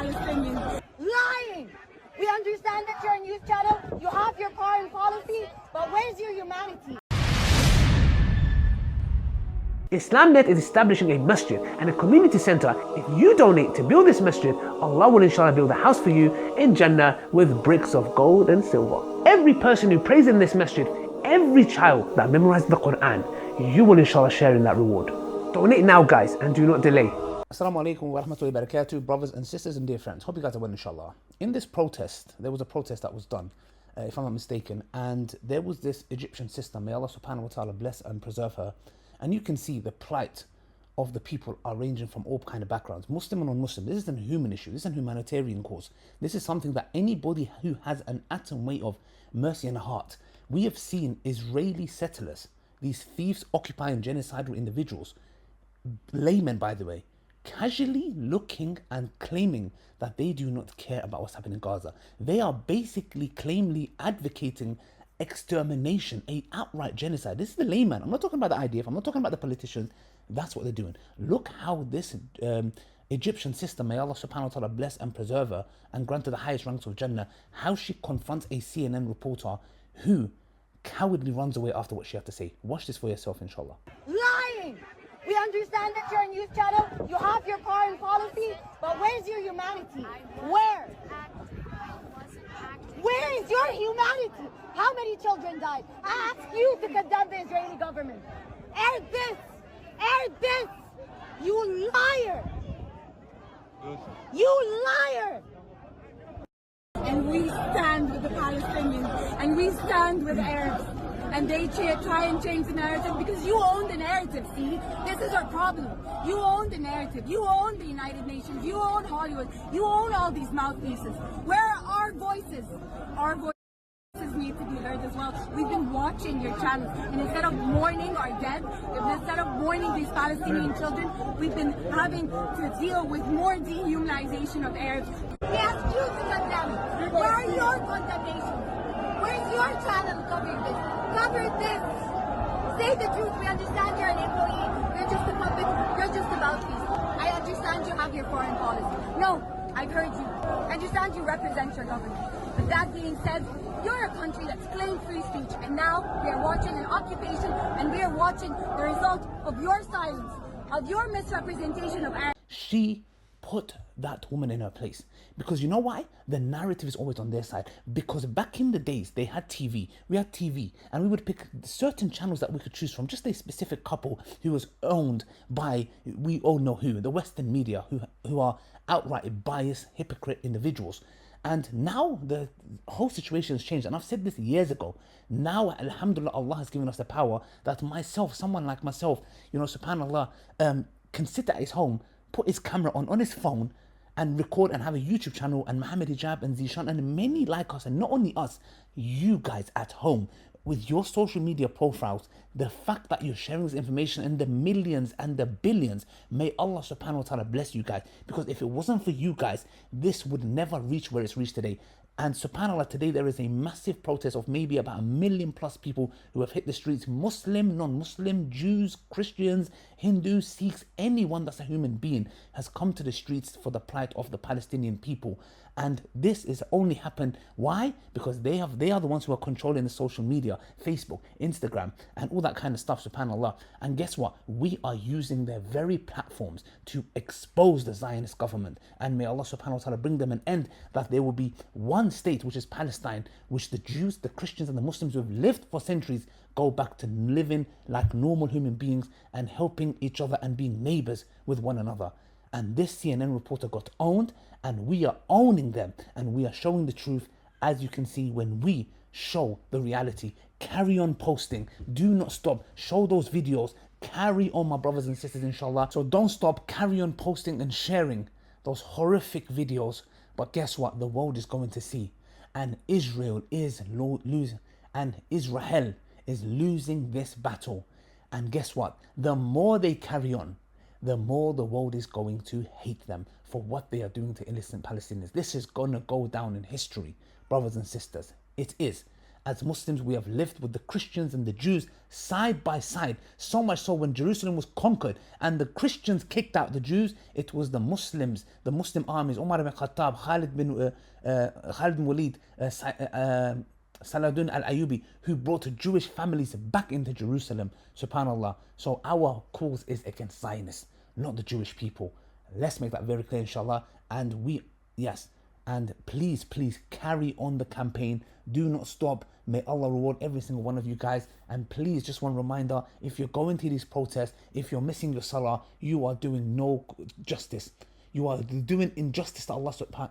Palestinians. Lying! We understand that you're a news channel, you have your foreign policy, but where's your humanity? Islamnet is establishing a masjid and a community center. If you donate to build this masjid, Allah will inshallah build a house for you in Jannah with bricks of gold and silver. Every person who prays in this masjid, every child that memorizes the Qur'an, you will inshallah share in that reward. Donate now guys and do not delay. Assalamu alaikum wa rahmatullahi wa barakatuh, brothers and sisters and dear friends. Hope you guys are well inshallah. In this protest, there was a protest that was done, if I'm not mistaken, and there was this Egyptian sister, may Allah subhanahu wa ta'ala bless and preserve her. And you can see the plight of the people are ranging from all kind of backgrounds, Muslim and non-Muslim. This is a human issue, this is a humanitarian cause. This is something that anybody who has an atom weight of mercy in a heart. We have seen Israeli settlers, these thieves occupying genocidal individuals, laymen by the way, casually looking and claiming that they do not care about what's happening in Gaza. They are basically claimly advocating extermination, a outright genocide. This is the layman. I'm not talking about the IDF, I'm not talking about the politicians. That's what they're doing. Look how this Egyptian sister, may Allah subhanahu wa ta'ala bless and preserve her and grant her the highest ranks of Jannah, how she confronts a CNN reporter who cowardly runs away after what she had to say. Watch this for yourself inshallah. Lying! We understand that you're a news channel, you have your foreign policy, but where's your humanity? Where? Where is your humanity? How many children died? I ask you to condemn the Israeli government. Air this! Air this! You liar! You liar! And we stand with the Palestinians, and we stand with Arabs. And they try and change the narrative because you own the narrative, see? This is our problem. You own the narrative. You own the United Nations. You own Hollywood. You own all these mouthpieces. Where are our voices? Our voices need to be heard as well. We've been watching your channels, and instead of mourning our dead, instead of mourning these Palestinian children, we've been having to deal with more dehumanization of Arabs. We ask you to condemn it. Where are your condemnations? Where's your channel covering this? Cover this. Say the truth. We understand you're an employee. You're just a puppet. You're just a mouthpiece. I understand you have your foreign policy. No, I've heard you. I understand you represent your government. But that being said, you're a country that's claimed free speech, and now we are watching an occupation, and we are watching the result of your silence, of your misrepresentation of Arabs. She put that woman in her place. Because you know why? The narrative is always on their side. Because back in the days, they had TV. We had TV, and we would pick certain channels that we could choose from. Just a specific couple who was owned by, we all know who, the Western media, who are outright biased, hypocrite individuals. And now the whole situation has changed. And I've said this years ago. Now, alhamdulillah, Allah has given us the power that myself, someone like myself, subhanAllah, can sit at his home, put his camera on his phone and record and have a YouTube channel, and Muhammad Hijab and Zishan and many like us, and not only us, you guys at home with your social media profiles, the fact that you're sharing this information in the millions and the billions, may Allah subhanahu wa ta'ala bless you guys, because if it wasn't for you guys, this would never reach where it's reached today. And subhanAllah, today there is a massive protest of maybe about 1 million plus people who have hit the streets. Muslim, non-Muslim, Jews, Christians, Hindus, Sikhs, anyone that's a human being has come to the streets for the plight of the Palestinian people. And this is only happened, why? Because they are the ones who are controlling the social media, Facebook, Instagram, and all that kind of stuff, subhanAllah. And guess what? We are using their very platforms to expose the Zionist government. And may Allah subhanahu wa ta'ala bring them an end, that there will be one state, which is Palestine, which the Jews, the Christians, and the Muslims who have lived for centuries go back to living like normal human beings and helping each other and being neighbors with one another. And this CNN reporter got owned, and we are owning them, and we are showing the truth, as you can see when we show the reality. Carry on posting, do not stop, show those videos, carry on my brothers and sisters inshallah. So don't stop, carry on posting and sharing those horrific videos. But guess what? The world is going to see, and Israel is losing, and Israel is losing this battle. And guess what? The more they carry on, the more the world is going to hate them for what they are doing to innocent Palestinians. This is going to go down in history, brothers and sisters. It is. as Muslims, we have lived with the Christians and the Jews side by side. So much so when Jerusalem was conquered and the Christians kicked out the Jews, it was the Muslims, the Muslim armies, Umar ibn Khattab, Khalid bin Walid, Saladun al-Ayyubi, who brought Jewish families back into Jerusalem. SubhanAllah. So our cause is against Zionists, not the Jewish people. Let's make that very clear, inshallah. And and please carry on the campaign. Do not stop. May Allah reward every single one of you guys. And please, just one reminder, if you're going to these protests, if you're missing your salah, you are doing no justice. You are doing injustice to Allah subhanahu wa ta'ala.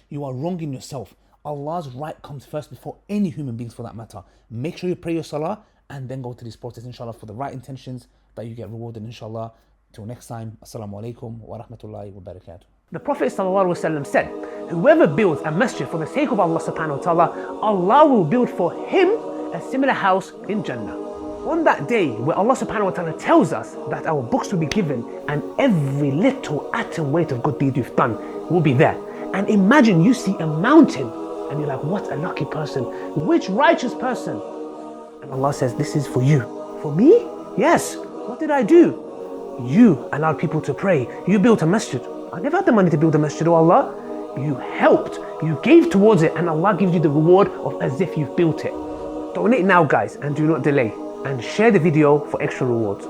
You are wronging yourself. Allah's right comes first before any human beings for that matter. Make sure you pray your salah and then go to these protests, inshallah, for the right intentions, that you get rewarded, inshallah. Till next time, assalamu alaikum wa rahmatullahi wa barakatuh. The Prophet ﷺ said, whoever builds a masjid for the sake of Allah subhanahu wa ta'ala, Allah will build for him a similar house in Jannah. On that day where Allah subhanahu wa ta'ala tells us that our books will be given and every little atom weight of good deed you've done will be there. And imagine you see a mountain and you're like, what a lucky person, which righteous person. And Allah says, this is for you. For me? Yes. What did I do? You allowed people to pray. You built a masjid. I never had the money to build a masjid, oh Allah. You helped, you gave towards it, and Allah gives you the reward of as if you've built it. Donate now, guys, and do not delay. And share the video for extra rewards.